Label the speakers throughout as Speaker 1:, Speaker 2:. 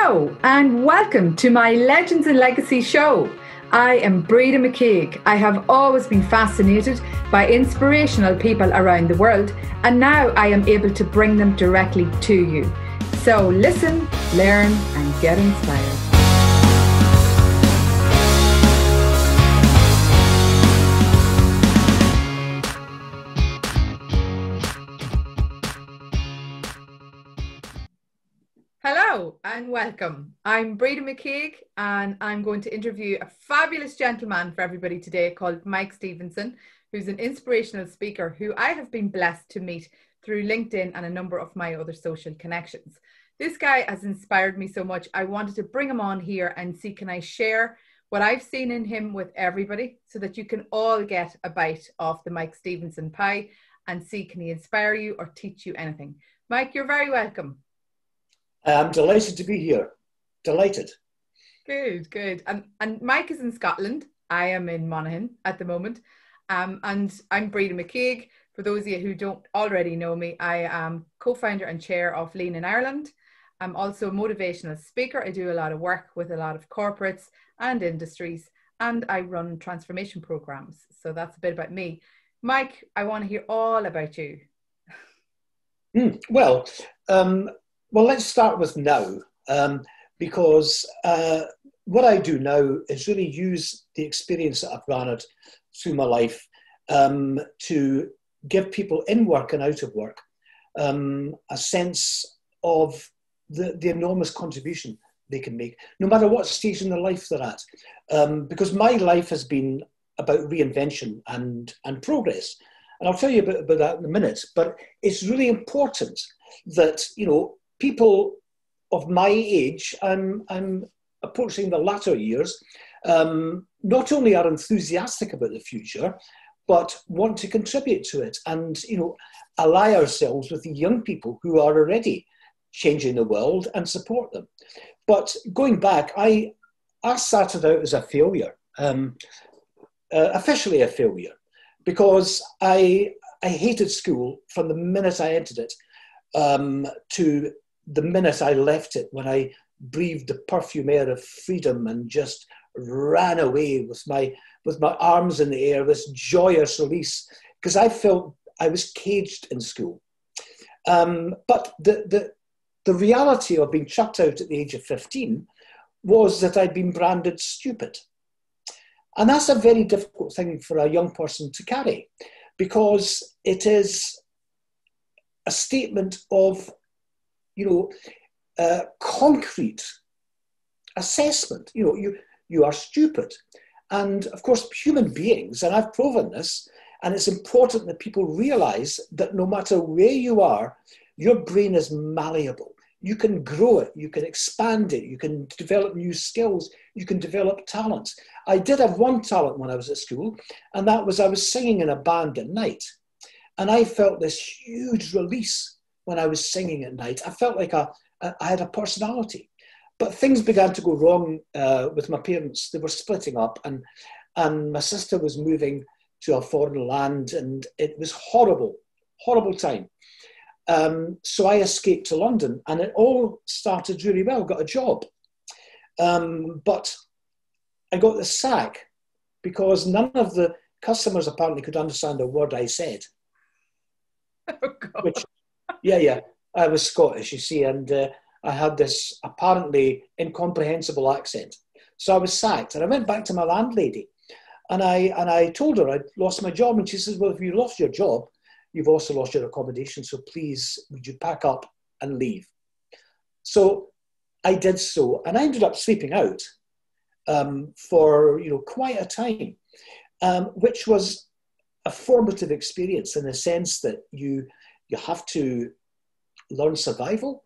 Speaker 1: Hello and welcome to my Legends and Legacy show. I am Breda McKeag. I have always been fascinated by inspirational people around the world, and now I am able to bring them directly to you. So listen, learn and get inspired. Hello and welcome. I'm Breda McKeag and I'm going to interview a fabulous gentleman for everybody today called Mike Stevenson, who's an inspirational speaker who I have been blessed to meet through LinkedIn and a number of my other social connections. This guy has inspired me so much. I wanted to bring him on here and see, can I share what I've seen in him with everybody so that you can all get a bite of the Mike Stevenson pie and see, can he inspire you or teach you anything? Mike, you're very welcome.
Speaker 2: I'm delighted to be here. Delighted.
Speaker 1: Good, good. And Mike is in Scotland. I am in Monaghan at the moment. And I'm Breda McKeag. For those of you who don't already know me, I am co-founder and chair of Lean in Ireland. I'm also a motivational speaker. I do a lot of work with a lot of corporates and industries, and I run transformation programs. So that's a bit about me. Mike, I want to hear all about you.
Speaker 2: Well, let's start with now, because what I do now is really use the experience that I've garnered through my life to give people in work and out of work a sense of the enormous contribution they can make, no matter what stage in their life they're at. Because my life has been about reinvention and progress. And I'll tell you about that in a minute, but it's really important that, you know, people of my age, I'm approaching the latter years, not only are enthusiastic about the future, but want to contribute to it and, you know, ally ourselves with the young people who are already changing the world and support them. But going back, I started out as a failure, officially a failure, because I hated school from the minute I entered it to the minute I left it, when I breathed the perfume air of freedom and just ran away with my arms in the air, this joyous release, because I felt I was caged in school. But the reality of being chucked out at the age of 15 was that I'd been branded stupid. And that's a very difficult thing for a young person to carry, because it is a statement of, you know, concrete assessment. You know, you are stupid. And of course, human beings, and I've proven this, and it's important that people realize that no matter where you are, your brain is malleable. You can grow it, you can expand it, you can develop new skills, you can develop talents. I did have one talent when I was at school, and that was I was singing in a band at night. And I felt this huge release when I was singing at night. I felt like I had a personality. But things began to go wrong with my parents. They were splitting up, and my sister was moving to a foreign land, and it was horrible, horrible time. So I escaped to London, and it all started really well. Got a job. But I got the sack because none of the customers apparently could understand a word I said.
Speaker 1: Oh, God.
Speaker 2: Which, yeah, I was Scottish, you see, and I had this apparently incomprehensible accent. So I was sacked, and I went back to my landlady, and I told her I'd lost my job, and she says, well, if you lost your job, you've also lost your accommodation, so please, would you pack up and leave? So I did so, and I ended up sleeping out for, you know, quite a time, which was a formative experience in the sense that you have to learn survival.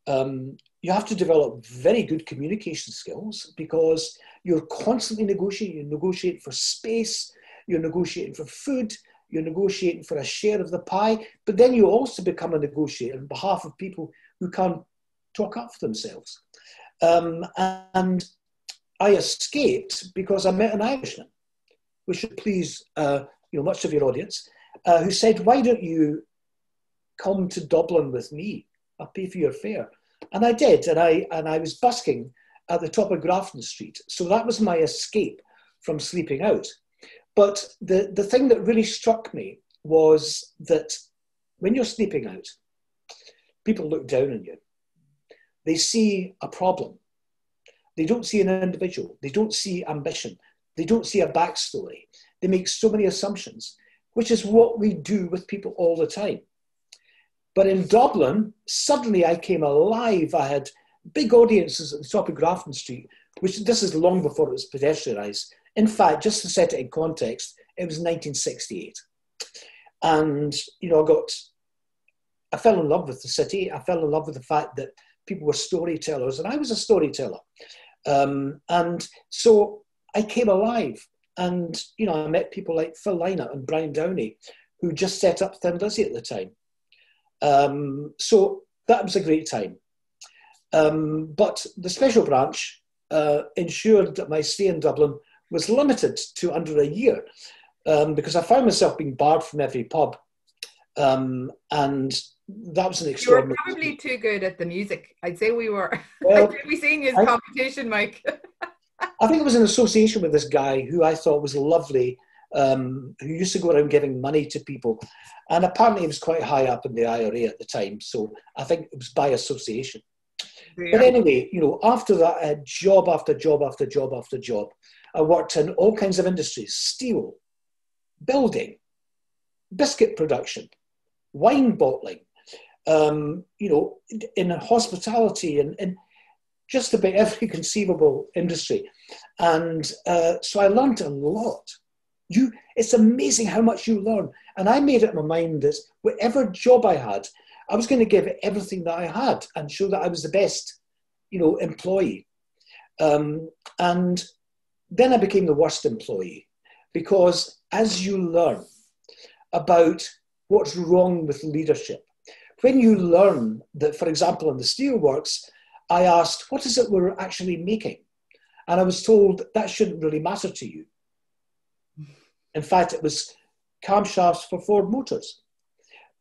Speaker 2: You have to develop very good communication skills because you're constantly negotiating. You're negotiating for space, you're negotiating for food, you're negotiating for a share of the pie, but then you also become a negotiator on behalf of people who can't talk up for themselves. And I escaped because I met an Irishman, which should please much of your audience, who said, why don't you come to Dublin with me? I'll pay for your fare. And I did, and I was busking at the top of Grafton Street. So that was my escape from sleeping out. But the thing that really struck me was that when you're sleeping out, people look down on you. They see a problem. They don't see an individual. They don't see ambition. They don't see a backstory. They make so many assumptions, which is what we do with people all the time. But in Dublin, suddenly I came alive. I had big audiences at the top of Grafton Street, which this is long before it was pedestrianised. In fact, just to set it in context, it was 1968. And, you know, I fell in love with the city. I fell in love with the fact that people were storytellers, and I was a storyteller. And so I came alive. And, you know, I met people like Phil Lynott and Brian Downey, who just set up THIN LIZZY at the time. So that was a great time. But the special branch ensured that my stay in Dublin was limited to under a year, because I found myself being barred from every pub. And that was an extraordinary...
Speaker 1: You were probably too good at the music. I'd say we were.
Speaker 2: Well,
Speaker 1: I'd be seeing you as competition, Mike.
Speaker 2: I think it was in association with this guy who I thought was lovely, who used to go around giving money to people. And apparently he was quite high up in the IRA at the time. So I think it was by association. Yeah. But anyway, you know, after that, I had job after job after job after job. I worked in all kinds of industries: steel, building, biscuit production, wine bottling, you know, in hospitality and just about every conceivable industry. And so I learned a lot. It's amazing how much you learn. And I made it in my mind that whatever job I had, I was going to give everything that I had and show that I was the best, you know, employee. And then I became the worst employee, because as you learn about what's wrong with leadership, when you learn that, for example, in the steelworks, I asked, what is it we're actually making? And I was told that shouldn't really matter to you. In fact, it was camshafts for Ford Motors.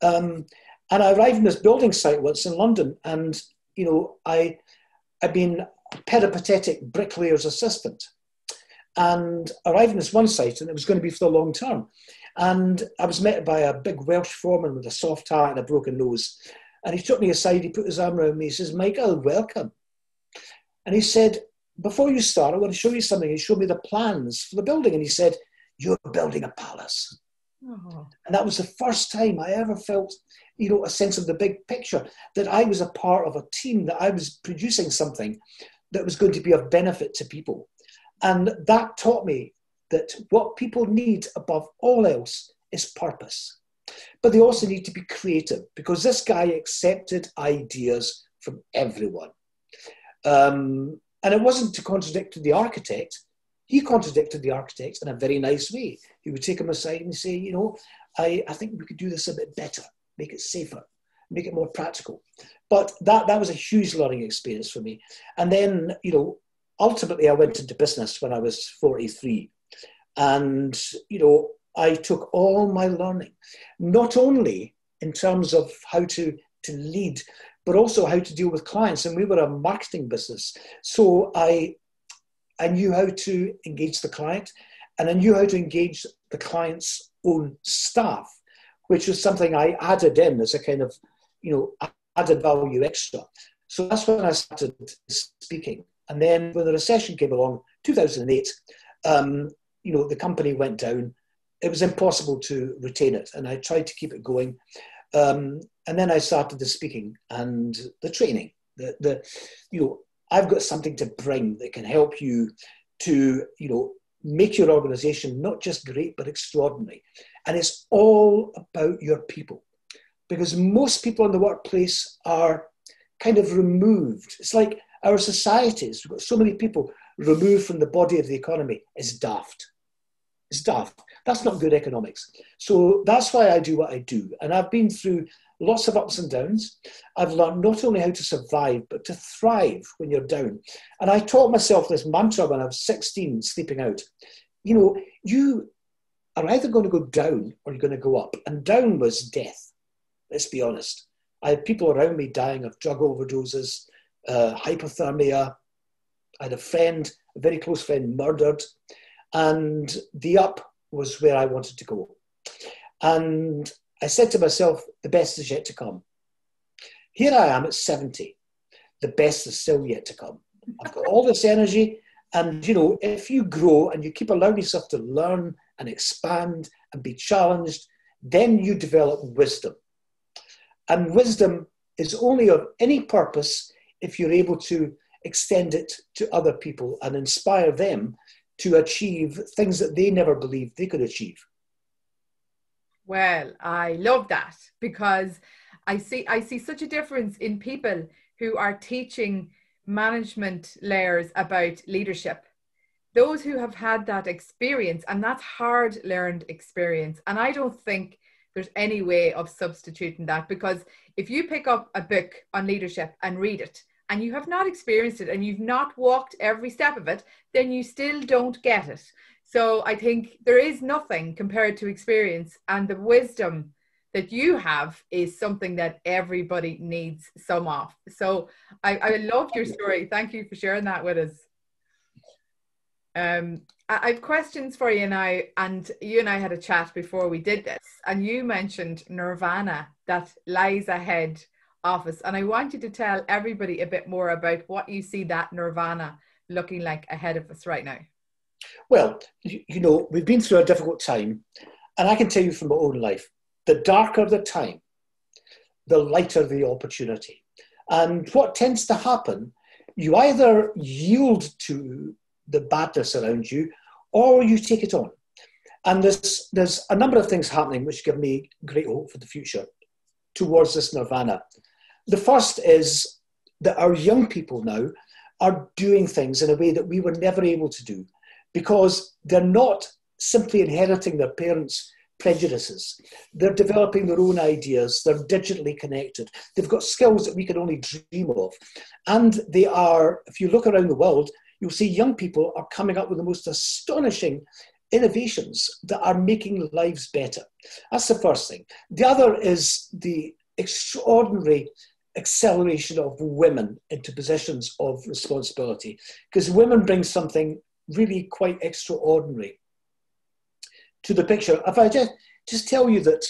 Speaker 2: And I arrived in this building site once in London, and, you know, I'd been a peripatetic bricklayer's assistant, and arrived in this one site, and it was going to be for the long term. And I was met by a big Welsh foreman with a soft hat and a broken nose. And he took me aside, he put his arm around me, he says, "Michael, welcome." And he said, "Before you start, I want to show you something." He showed me the plans for the building, and he said, "You're building a palace." Oh. And that was the first time I ever felt, you know, a sense of the big picture, that I was a part of a team, that I was producing something that was going to be of benefit to people. And that taught me that what people need above all else is purpose. But they also need to be creative, because this guy accepted ideas from everyone. And it wasn't to contradict the architect. He contradicted the architect in a very nice way. He would take him aside and say, you know, I think we could do this a bit better, make it safer, make it more practical. But that was a huge learning experience for me. And then, you know, ultimately I went into business when I was 43. And, you know, I took all my learning, not only in terms of how to lead, but also how to deal with clients. And we were a marketing business. So I knew how to engage the client, and I knew how to engage the client's own staff, which was something I added in as a kind of, you know, added value extra. So that's when I started speaking. And then when the recession came along, 2008, you know, the company went down. It was impossible to retain it, and I tried to keep it going. And then I started the speaking and the training. You know, I've got something to bring that can help you to, you know, make your organization not just great, but extraordinary. And it's all about your people, because most people in the workplace are kind of removed. It's like our societies, we've got so many people removed from the body of the economy. It's daft. It's daft. That's not good economics. So that's why I do what I do. And I've been through lots of ups and downs. I've learned not only how to survive, but to thrive when you're down. And I taught myself this mantra when I was 16, sleeping out. You know, you are either going to go down or you're going to go up. And down was death. Let's be honest. I had people around me dying of drug overdoses, hypothermia. I had a friend, a very close friend, murdered. And the up was where I wanted to go. And I said to myself, the best is yet to come. Here I am at 70. The best is still yet to come. I've got all this energy. And, you know, if you grow and you keep allowing yourself to learn and expand and be challenged, then you develop wisdom. And wisdom is only of any purpose if you're able to extend it to other people and inspire them to achieve things that they never believed they could achieve.
Speaker 1: Well, I love that, because I see such a difference in people who are teaching management layers about leadership. Those who have had that experience, and that's hard learned experience. And I don't think there's any way of substituting that, because if you pick up a book on leadership and read it, and you have not experienced it and you've not walked every step of it, then you still don't get it. So I think there is nothing compared to experience, and the wisdom that you have is something that everybody needs some of. So I loved your story. Thank you for sharing that with us. I have questions for you now, and you and I had a chat before we did this, and you mentioned nirvana that lies ahead of us, and I want you to tell everybody a bit more about what you see that nirvana looking like ahead of us right now.
Speaker 2: Well, you know, we've been through a difficult time, and I can tell you from my own life, the darker the time, the lighter the opportunity. And what tends to happen, you either yield to the badness around you, or you take it on. And there's a number of things happening which give me great hope for the future towards this nirvana. The first is that our young people now are doing things in a way that we were never able to do, because they're not simply inheriting their parents' prejudices. They're developing their own ideas. They're digitally connected. They've got skills that we can only dream of. And they are, if you look around the world, you'll see young people are coming up with the most astonishing innovations that are making lives better. That's the first thing. The other is the extraordinary acceleration of women into positions of responsibility, because women bring something really quite extraordinary to the picture. If I just tell you that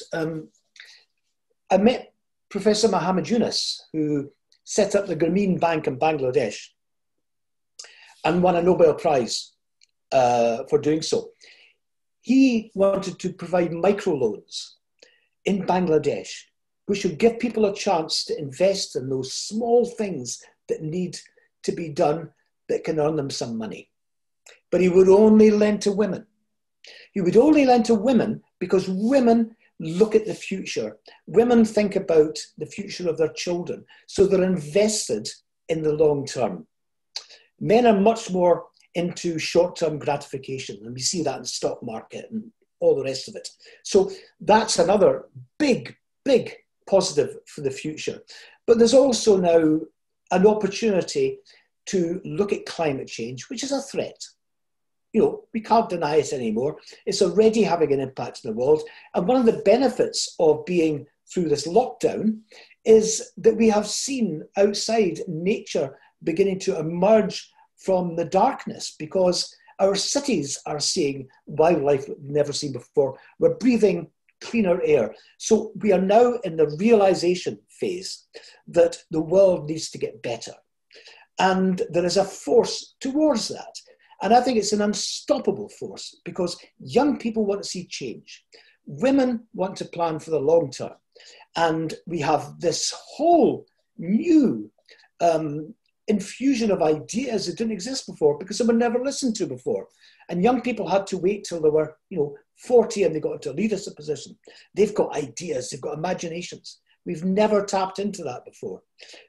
Speaker 2: I met Professor Mohammad Yunus, who set up the Grameen Bank in Bangladesh and won a Nobel Prize for doing so. He wanted to provide microloans in Bangladesh, which would give people a chance to invest in those small things that need to be done that can earn them some money. But he would only lend to women. He would only lend to women because women look at the future. Women think about the future of their children. So they're invested in the long term. Men are much more into short-term gratification, and we see that in the stock market and all the rest of it. So that's another big, big positive for the future. But there's also now an opportunity to look at climate change, which is a threat. You know, we can't deny it anymore. It's already having an impact in the world. And one of the benefits of being through this lockdown is that we have seen outside nature beginning to emerge from the darkness, because our cities are seeing wildlife we've never seen before. We're breathing cleaner air. So we are now in the realization phase that the world needs to get better. And there is a force towards that. And I think it's an unstoppable force, because young people want to see change. Women want to plan for the long term. And we have this whole new infusion of ideas that didn't exist before, because they were never listened to before. And young people had to wait till they were, 40 and they got into a leadership position. They've got ideas, they've got imaginations. We've never tapped into that before.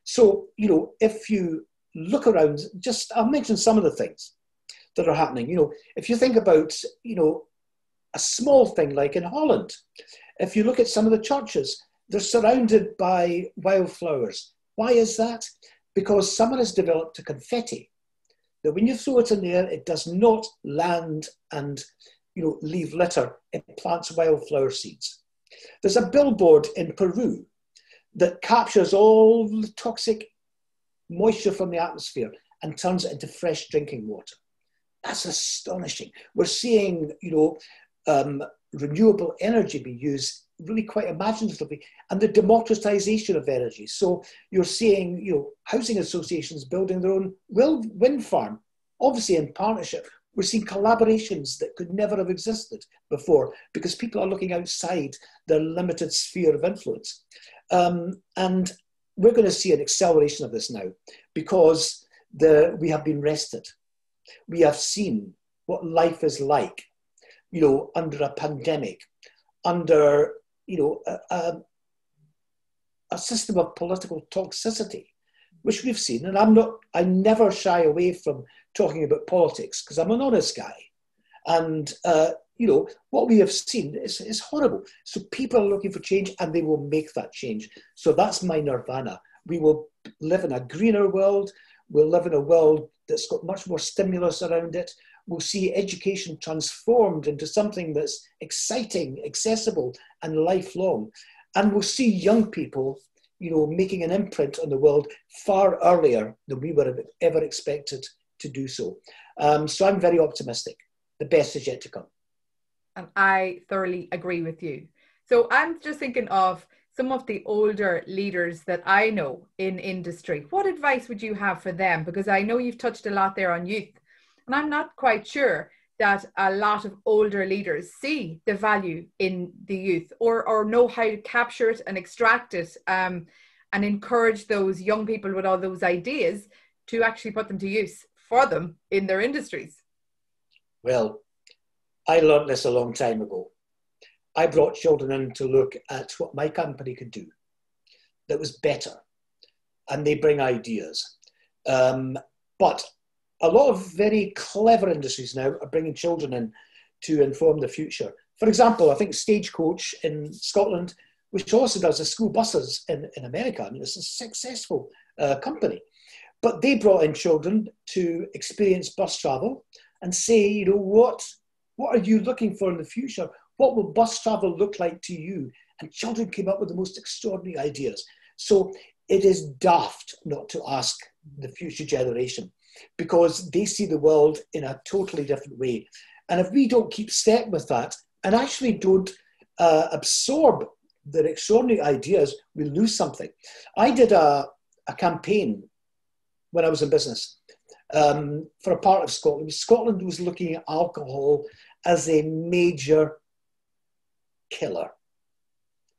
Speaker 2: So, if you look around, I'll mention some of the things that are happening. If you think about, a small thing like in Holland, if you look at some of the churches, they're surrounded by wildflowers. Why is that? Because someone has developed a confetti that when you throw it in the air, it does not land and leave litter. It plants wildflower seeds. There's a billboard in Peru that captures all the toxic moisture from the atmosphere and turns it into fresh drinking water. That's astonishing. We're seeing, renewable energy being used really quite imaginatively, and the democratization of energy. So you're seeing, housing associations building their own wind farm, obviously in partnership. We're seeing collaborations that could never have existed before because people are looking outside their limited sphere of influence. And we're going to see an acceleration of this now because we have been rested. We have seen what life is like, under a pandemic, under, a system of political toxicity, which we've seen. And I never shy away from talking about politics because I'm an honest guy. And, what we have seen is horrible. So people are looking for change and they will make that change. So that's my nirvana. We will live in a greener world. We'll live in a world that's got much more stimulus around it. We'll see education transformed into something that's exciting, accessible, and lifelong. And we'll see young people, making an imprint on the world far earlier than we would have ever expected to do so. So I'm very optimistic. The best is yet to come.
Speaker 1: And I thoroughly agree with you. So I'm just thinking of some of the older leaders that I know in industry. What advice would you have for them? Because I know you've touched a lot there on youth. And I'm not quite sure that a lot of older leaders see the value in the youth or know how to capture it and extract it and encourage those young people with all those ideas to actually put them to use for them in their industries.
Speaker 2: Well, I learned this a long time ago. I brought children in to look at what my company could do that was better. And they bring ideas. But a lot of very clever industries now are bringing children in to inform the future. For example, I think Stagecoach in Scotland, which also does the school buses in America. I mean, it's a successful company. But they brought in children to experience bus travel and say, what are you looking for in the future? What will bus travel look like to you? And children came up with the most extraordinary ideas. So it is daft not to ask the future generation because they see the world in a totally different way. And if we don't keep step with that and actually don't absorb their extraordinary ideas, we lose something. I did a campaign when I was in business for a part of Scotland. Scotland was looking at alcohol as a major killer.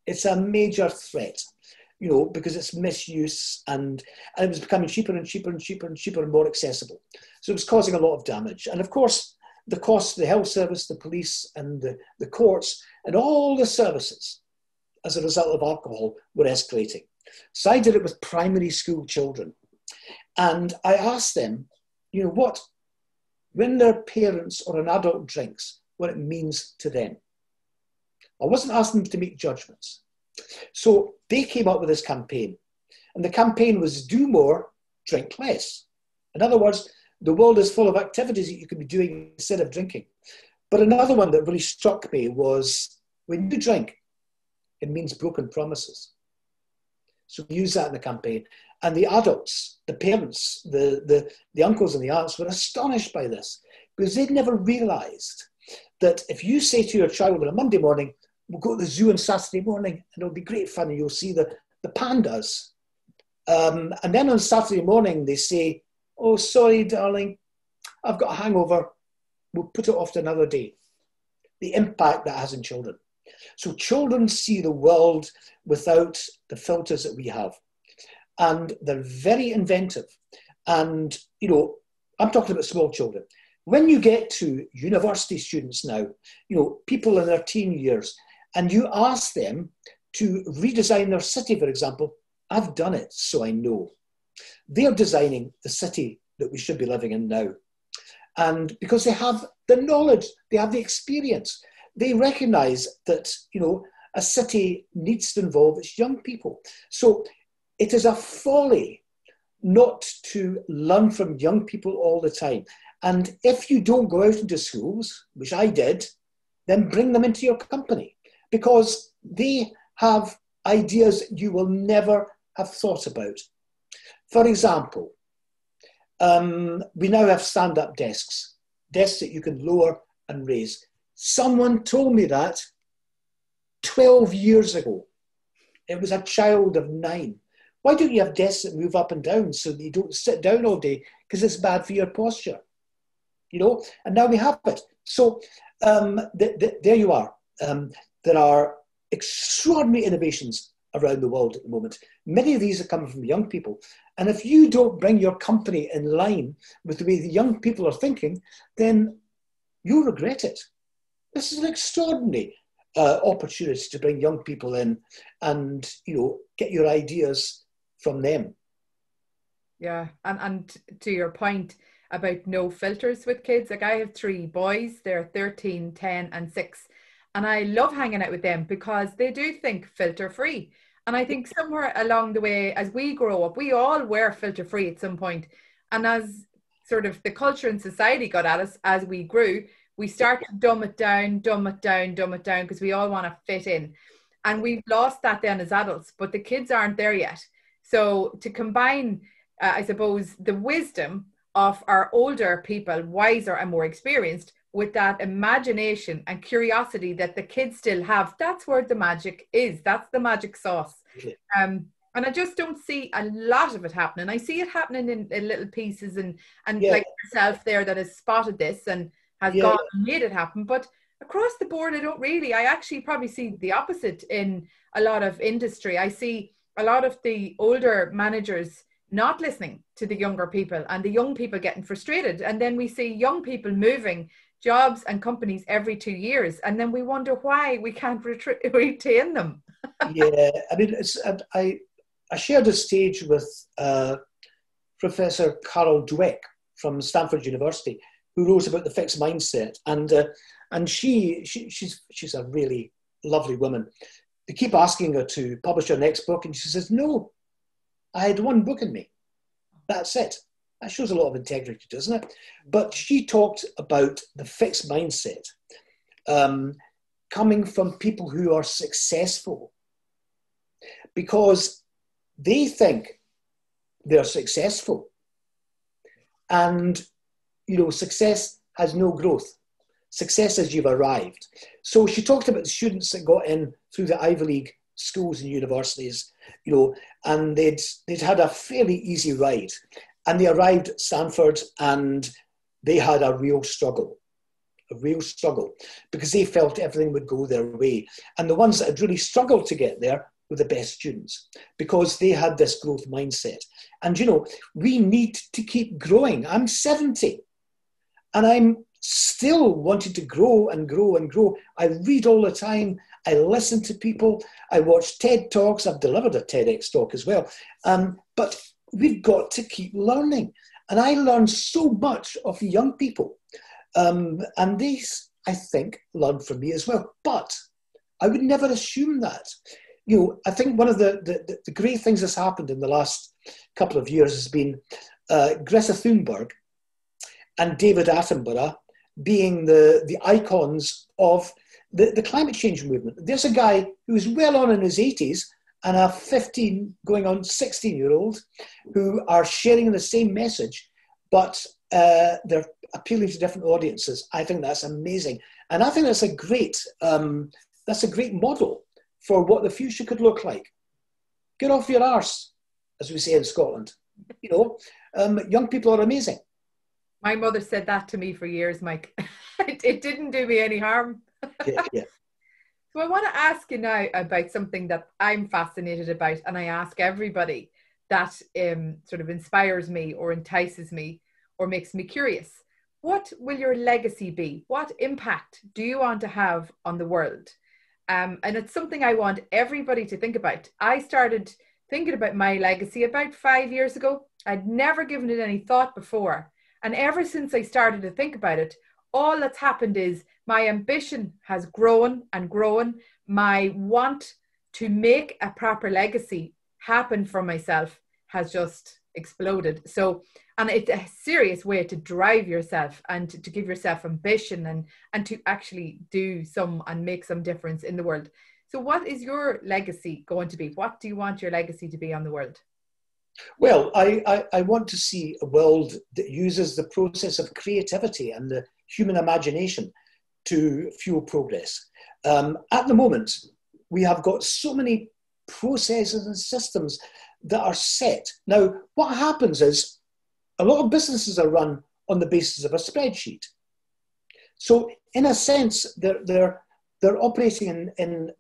Speaker 2: It's a major threat, because it's misuse and it was becoming cheaper and cheaper and cheaper and cheaper and more accessible. So it was causing a lot of damage. And of course, the costs, the health service, the police and the courts and all the services as a result of alcohol were escalating. So I did it with primary school children. And I asked them, when their parents or an adult drinks, what it means to them. I wasn't asking them to make judgments. So they came up with this campaign. And the campaign was do more, drink less. In other words, the world is full of activities that you could be doing instead of drinking. But another one that really struck me was when you drink, it means broken promises. So we use that in the campaign. And the adults, the parents, the uncles and the aunts were astonished by this because they'd never realized that if you say to your child on a Monday morning, we'll go to the zoo on Saturday morning and it'll be great fun and you'll see the pandas. And then on Saturday morning, they say, oh, sorry, darling, I've got a hangover. We'll put it off to another day. The impact that has on children. So children see the world without the filters that we have. And they're very inventive. And, I'm talking about small children. When you get to university students now, people in their teen years, and you ask them to redesign their city, for example, I've done it, so I know. They're designing the city that we should be living in now. And because they have the knowledge, they have the experience, they recognize that, a city needs to involve its young people. So it is a folly not to learn from young people all the time. And if you don't go out into schools, which I did, then bring them into your company because they have ideas you will never have thought about. For example, we now have stand-up desks that you can lower and raise. Someone told me that 12 years ago. It was a child of 9. Why don't you have desks that move up and down so that you don't sit down all day because it's bad for your posture? You know, and now we have it. So there you are. There are extraordinary innovations around the world at the moment. Many of these are coming from young people. And if you don't bring your company in line with the way the young people are thinking, then you'll regret it. This is an extraordinary opportunity to bring young people in and, you know, get your ideas from them.
Speaker 1: Yeah, and to your point about no filters with kids, like I have 3 boys, they're 13, 10 and 6. And I love hanging out with them because they do think filter free. And I think somewhere along the way, as we grow up, we all were filter free at some point. And as sort of the culture and society got at us as we grew, we start to dumb it down, because we all want to fit in. And we've lost that then as adults, but the kids aren't there yet. So to combine, I suppose, the wisdom of our older people, wiser and more experienced, with that imagination and curiosity that the kids still have, that's where the magic is. That's the magic sauce. And I just don't see a lot of it happening. I see it happening in little pieces and like yourself there that has spotted this and has gone and made it happen. But across the board, I don't really. I actually probably see the opposite in a lot of industry. I see a lot of the older managers not listening to the younger people and the young people getting frustrated. And then we see young people moving jobs and companies every 2 years. And then we wonder why we can't retain them.
Speaker 2: Yeah, I mean, I shared a stage with Professor Carol Dweck from Stanford University, who wrote about the fixed mindset. And she's a really lovely woman. They keep asking her to publish her next book. And she says, no, I had 1 book in me. That's it. That shows a lot of integrity, doesn't it? But she talked about the fixed mindset coming from people who are successful because they think they're successful. And, you know, success has no growth. Success is you've arrived. So she talked about the students that got in through the Ivy League schools and universities, you know, and they'd had a fairly easy ride. And they arrived at Stanford and they had a real struggle because they felt everything would go their way. And the ones that had really struggled to get there were the best students because they had this growth mindset. And, you know, we need to keep growing. I'm 70 and I'm still wanting to grow and grow and grow. I read all the time. I listen to people. I watch TED Talks. I've delivered a TEDx talk as well. But we've got to keep learning. And I learn so much of young people. And these, I think, learn from me as well. But I would never assume that. You know, I think one of the great things that's happened in the last couple of years has been Greta Thunberg and David Attenborough being the icons of the climate change movement. There's a guy who's well on in his 80s and a 15 going on 16-year-old who are sharing the same message, but they're appealing to different audiences. I think that's amazing. And I think that's a great model for what the future could look like. Get off your arse, as we say in Scotland. You know, young people are amazing.
Speaker 1: My mother said that to me for years, Mike. It didn't do me any harm.
Speaker 2: Yeah.
Speaker 1: So I want to ask you now about something that I'm fascinated about, and I ask everybody that sort of inspires me or entices me or makes me curious. What will your legacy be? What impact do you want to have on the world? And it's something I want everybody to think about. I started thinking about my legacy about 5 years ago. I'd never given it any thought before. And ever since I started to think about it, all that's happened is my ambition has grown and grown. My want to make a proper legacy happen for myself has just exploded. So, and it's a serious way to drive yourself and to give yourself ambition and to actually do some and make some difference in the world. So what is your legacy going to be? What do you want your legacy to be on the world?
Speaker 2: Well, I want to see a world that uses the process of creativity and the human imagination to fuel progress. At the moment, we have got so many processes and systems that are set. Now, what happens is a lot of businesses are run on the basis of a spreadsheet. So, in a sense, they're operating in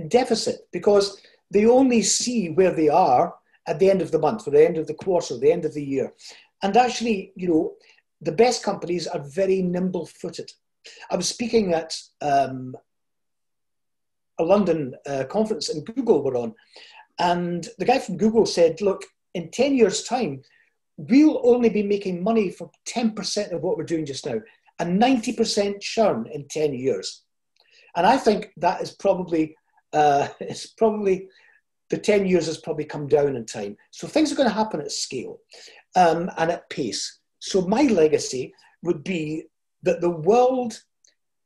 Speaker 2: deficit because they only see where they are at the end of the month, or the end of the quarter, the end of the year. And actually, you know, the best companies are very nimble-footed. I was speaking at a London conference, and Google were on, and the guy from Google said, look, in 10 years' time, we'll only be making money for 10% of what we're doing just now, a 90% churn in 10 years. And I think that is probably, the 10 years has probably come down in time. So things are going to happen at scale and at pace. So my legacy would be that the world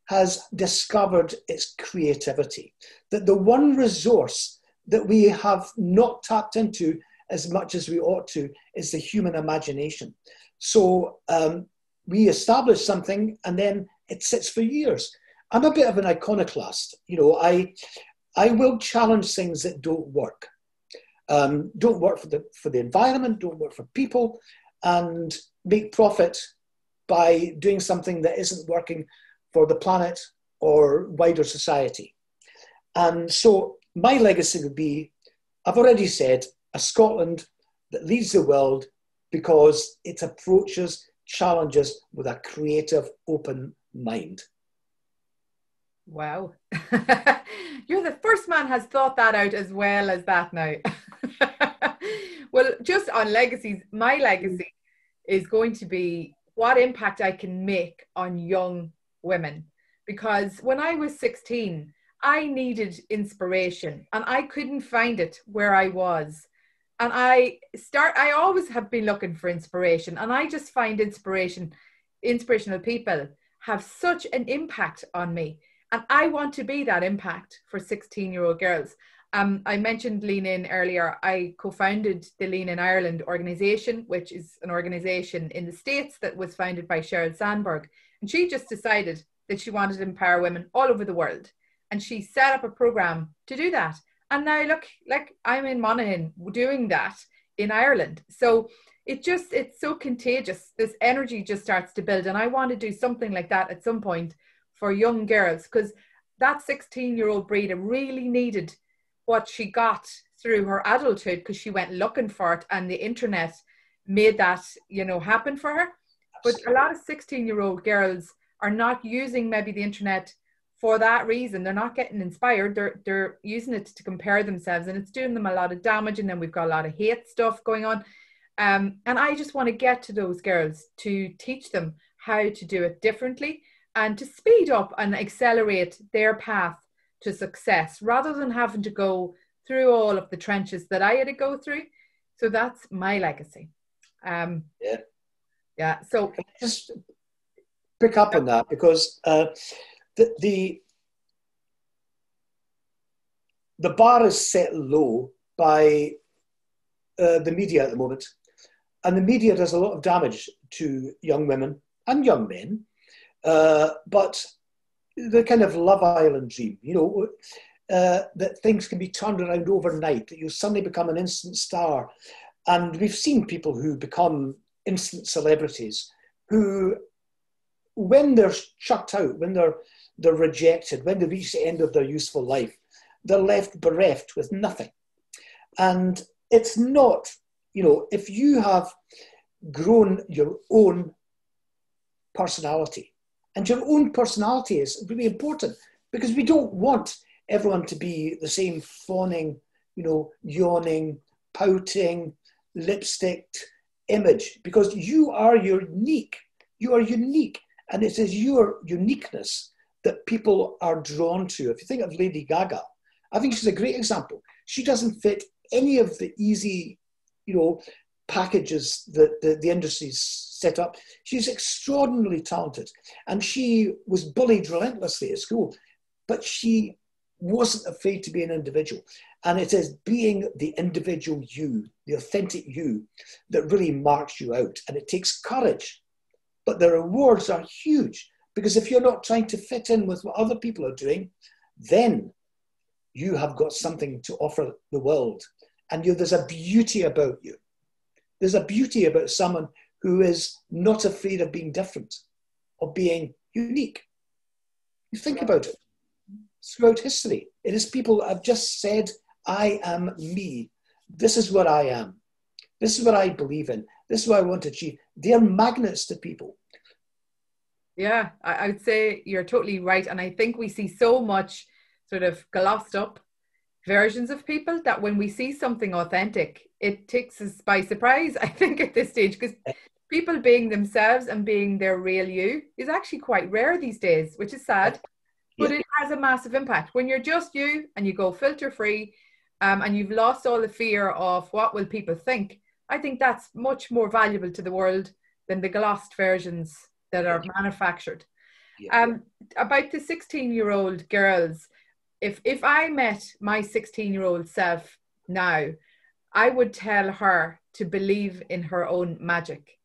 Speaker 2: has discovered its creativity, that the one resource that we have not tapped into as much as we ought to is the human imagination. So we establish something and then it sits for years. I'm a bit of an iconoclast. You know, I will challenge things that don't work. Don't work for the environment, don't work for people, and make profit by doing something that isn't working for the planet or wider society. And so my legacy would be, I've already said, a Scotland that leads the world because it approaches challenges with a creative, open mind.
Speaker 1: Wow. You're the first man has thought that out as well as that now. Well, just on legacies, my legacy is going to be what impact I can make on young women. Because when I was 16, I needed inspiration and I couldn't find it where I was. And I always have been looking for inspiration, and I just find inspirational people have such an impact on me. And I want to be that impact for 16-year-old girls. I mentioned Lean In earlier. I co-founded the Lean In Ireland organization, which is an organization in the States that was founded by Sheryl Sandberg. And she just decided that she wanted to empower women all over the world. And she set up a program to do that. And now look, like I'm in Monaghan doing that in Ireland. So it's so contagious. This energy just starts to build. And I want to do something like that at some point for young girls, because that 16-year-old Breda really needed what she got through her adulthood, because she went looking for it and the internet made that, you know, happen for her. But a lot of 16-year-old girls are not using maybe the internet for that reason. They're not getting inspired. They're using it to compare themselves, and it's doing them a lot of damage. And then we've got a lot of hate stuff going on. And I just want to get to those girls to teach them how to do it differently and to speed up and accelerate their path to success rather than having to go through all of the trenches that I had to go through. So that's my legacy. Yeah. So
Speaker 2: just pick up on that, because the bar is set low by the media at the moment, and the media does a lot of damage to young women and young men. But the kind of Love Island dream, you know, that things can be turned around overnight, that you suddenly become an instant star. And we've seen people who become instant celebrities who, when they're chucked out, when they're rejected, when they reach the end of their useful life, they're left bereft with nothing. And it's not, you know, if you have grown your own personality, and your own personality is really important, because we don't want everyone to be the same fawning, you know, yawning, pouting, lipsticked image, because you are unique. You are unique. And it is your uniqueness that people are drawn to. If you think of Lady Gaga, I think she's a great example. She doesn't fit any of the easy, you know, packages that the industry's set up. She's extraordinarily talented, and she was bullied relentlessly at school, but she wasn't afraid to be an individual. And it is being the individual you, the authentic you, that really marks you out. And it takes courage. But the rewards are huge, because if you're not trying to fit in with what other people are doing, then you have got something to offer the world. And there's a beauty about you. There's a beauty about someone who is not afraid of being different, of being unique. You think about it. Throughout history, it is people that have just said, I am me. This is what I am. This is what I believe in. This is what I want to achieve. They're magnets to people.
Speaker 1: Yeah, I would say you're totally right. And I think we see so much sort of glossed up versions of people that when we see something authentic, it takes us by surprise, I think, at this stage, because people being themselves and being their real you is actually quite rare these days, which is sad, but it has a massive impact. When you're just you and you go filter free, and you've lost all the fear of what will people think, I think that's much more valuable to the world than the glossed versions that are manufactured. About the 16-year-old girls, if I met my 16-year-old self now, I would tell her to believe in her own magic.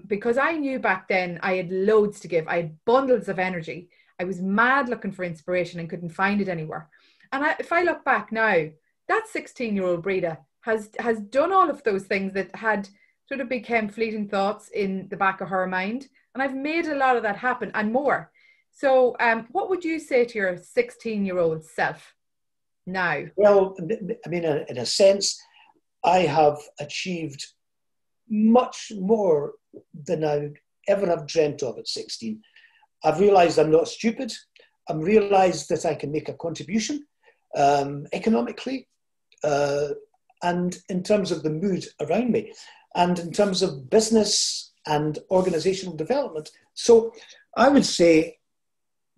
Speaker 1: Because I knew back then I had loads to give. I had bundles of energy. I was mad looking for inspiration and couldn't find it anywhere. And if I look back now, that 16-year-old Breda has done all of those things that had sort of become fleeting thoughts in the back of her mind. And I've made a lot of that happen and more. So what would you say to your 16-year-old self now?
Speaker 2: Well, I mean, in a sense, I have achieved much more than I ever have dreamt of at 16. I've realized I'm not stupid. I've realized that I can make a contribution economically, and in terms of the mood around me, and in terms of business and organizational development. So I would say,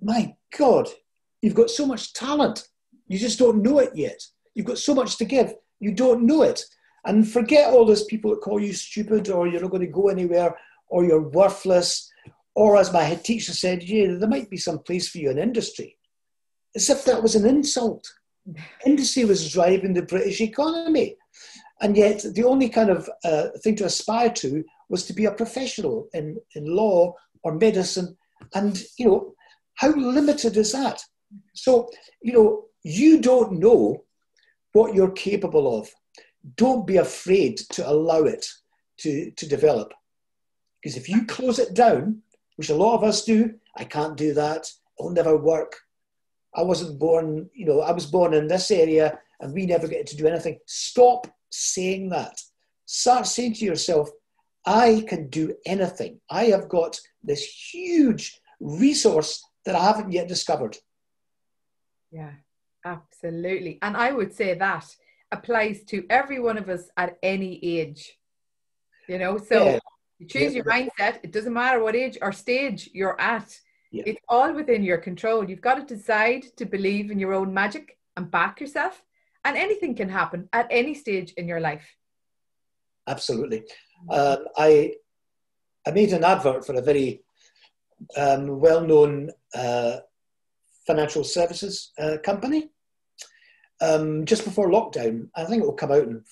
Speaker 2: my God, you've got so much talent. You just don't know it yet. You've got so much to give. You don't know it. And forget all those people that call you stupid, or you're not going to go anywhere, or you're worthless, or as my head teacher said, yeah, there might be some place for you in industry. As if that was an insult. Industry was driving the British economy. And yet the only kind of thing to aspire to was to be a professional in law or medicine. And, you know, how limited is that? So, you know, you don't know what you're capable of. Don't be afraid to allow it to develop. Because if you close it down, which a lot of us do, I can't do that, it'll never work. I wasn't born, you know, I was born in this area and we never get to do anything. Stop saying that. Start saying to yourself, I can do anything. I have got this huge resource that I haven't yet discovered.
Speaker 1: Yeah, absolutely. And I would say that applies to every one of us at any age. You know, so you choose your mindset. It doesn't matter what age or stage you're at. Yeah. It's all within your control. You've got to decide to believe in your own magic and back yourself. And anything can happen at any stage in your life.
Speaker 2: Absolutely. I made an advert for a very well-known financial services company just before lockdown. I think it will come out in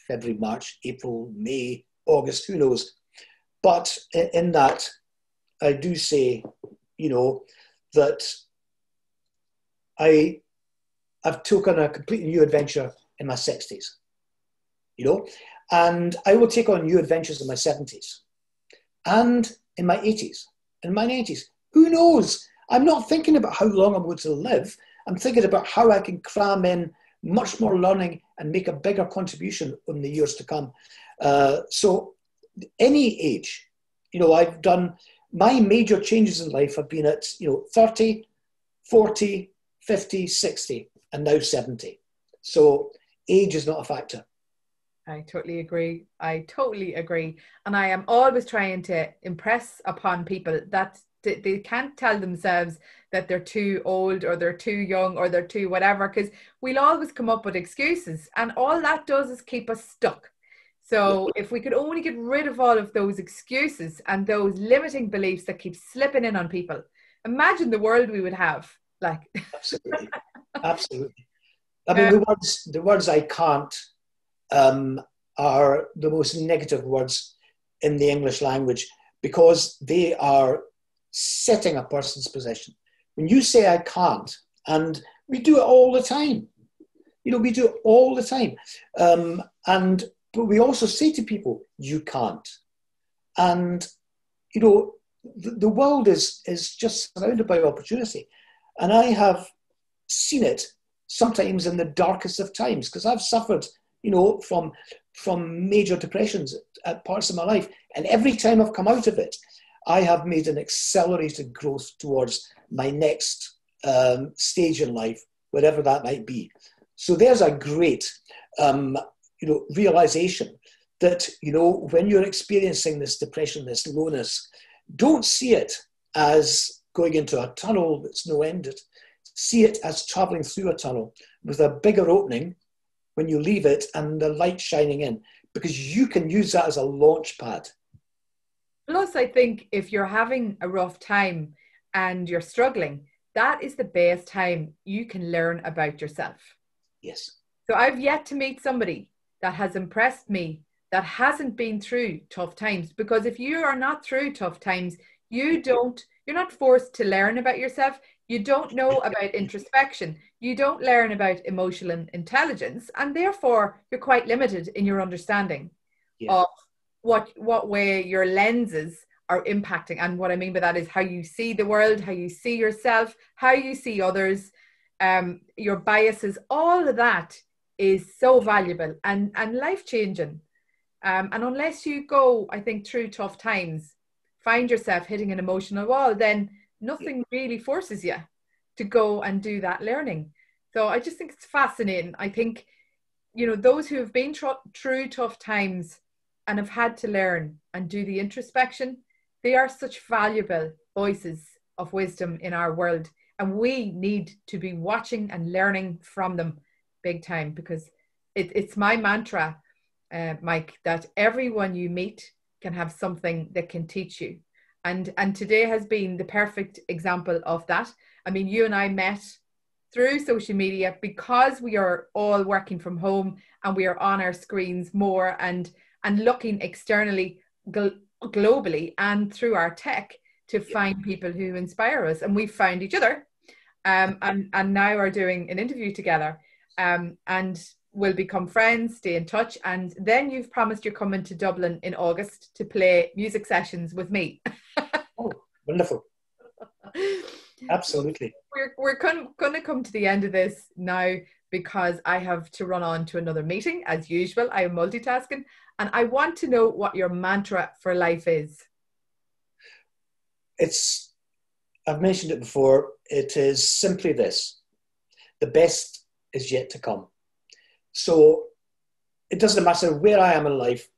Speaker 2: February, March, April, May, August, who knows. But in that, I do say, you know, that I've taken a completely new adventure in my 60s, you know, and I will take on new adventures in my 70s and in my 80s, in my 90s. Who knows? I'm not thinking about how long I'm going to live. I'm thinking about how I can cram in much more learning and make a bigger contribution in the years to come. So any age, you know, I've done, my major changes in life have been at, you know, 30, 40, 50, 60, and now 70. So age is not a factor.
Speaker 1: I totally agree. I totally agree. And I am always trying to impress upon people that they can't tell themselves that they're too old or they're too young or they're too whatever, because we'll always come up with excuses. And all that does is keep us stuck. So if we could only get rid of all of those excuses and those limiting beliefs that keep slipping in on people, imagine the world we would have. Like,
Speaker 2: absolutely, absolutely. I mean, the words I can't are the most negative words in the English language because they are setting a person's position. When you say I can't, and we do it all the time, we do it all the time. But we also say to people, you can't. And, the world is just surrounded by opportunity. And I have seen it sometimes in the darkest of times because I've suffered, from major depressions at parts of my life. And every time I've come out of it, I have made an accelerated growth towards my next stage in life, whatever that might be. So there's a great, realization that, when you're experiencing this depression, this lowness, don't see it as going into a tunnel that's no end. See it as traveling through a tunnel with a bigger opening when you leave it and the light shining in, because you can use that as a launch pad.
Speaker 1: Plus, I think if you're having a rough time and you're struggling, that is the best time you can learn about yourself.
Speaker 2: Yes. So
Speaker 1: I've yet to meet somebody that has impressed me that hasn't been through tough times, because if you are not through tough times, you're not forced to learn about yourself. You don't know about introspection. You don't learn about emotional intelligence, and therefore you're quite limited in your understanding of what way your lenses are impacting. And what I mean by that is how you see the world, how you see yourself, how you see others, your biases. All of that is so valuable and life-changing. And unless you go, I think, through tough times, find yourself hitting an emotional wall, then nothing really forces you to go and do that learning. So I just think it's fascinating. I think, those who have been through tough times and have had to learn and do the introspection, they are such valuable voices of wisdom in our world. And we need to be watching and learning from them big time, because it's my mantra, Mike, that everyone you meet can have something that can teach you. And today has been the perfect example of that. I mean, you and I met through social media because we are all working from home and we are on our screens more and looking externally, globally, and through our tech to find people who inspire us. And we found each other and now are doing an interview together. And we'll become friends, stay in touch. And then you've promised you're coming to Dublin in August to play music sessions with me.
Speaker 2: Oh, wonderful. Absolutely.
Speaker 1: We're going to come to the end of this now because I have to run on to another meeting. As usual, I am multitasking. And I want to know what your mantra for life is.
Speaker 2: I've mentioned it before. It is simply this: the best is yet to come. So it doesn't matter where I am in life.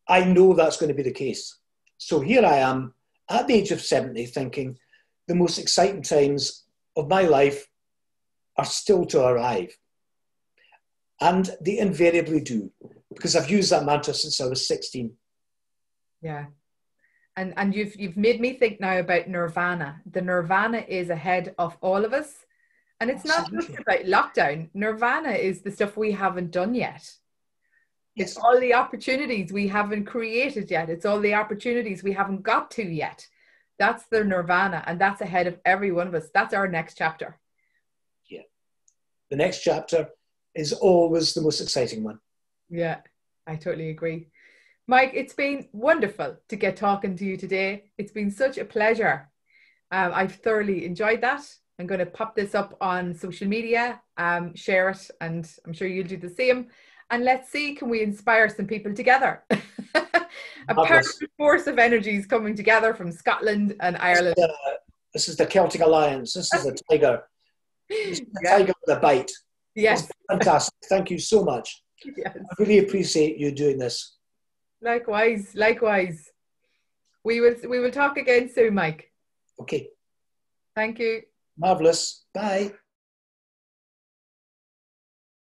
Speaker 2: I know that's going to be the case. So here I am at the age of 70 thinking the most exciting times of my life are still to arrive. And they invariably do, because I've used that mantra since I was 16.
Speaker 1: Yeah. And you've made me think now about nirvana. The nirvana is ahead of all of us. And it's Absolutely. Not just about lockdown. Nirvana is the stuff we haven't done yet. Yes. It's all the opportunities we haven't created yet. It's all the opportunities we haven't got to yet. That's the nirvana, and that's ahead of every one of us. That's our next chapter.
Speaker 2: Yeah. The next chapter is always the most exciting one.
Speaker 1: Yeah, I totally agree. Mike, it's been wonderful to get talking to you today. It's been such a pleasure. I've thoroughly enjoyed that. I'm going to pop this up on social media, share it, and I'm sure you'll do the same. And let's see, can we inspire some people together? A perfect force of energies coming together from Scotland and Ireland.
Speaker 2: This is the Celtic Alliance. This is the tiger. This is the tiger with a bite.
Speaker 1: Yes.
Speaker 2: Fantastic. Thank you so much.
Speaker 1: Yes.
Speaker 2: I really appreciate you doing this.
Speaker 1: Likewise. We will talk again soon, Mike.
Speaker 2: Okay.
Speaker 1: Thank you.
Speaker 2: Marvelous. Bye.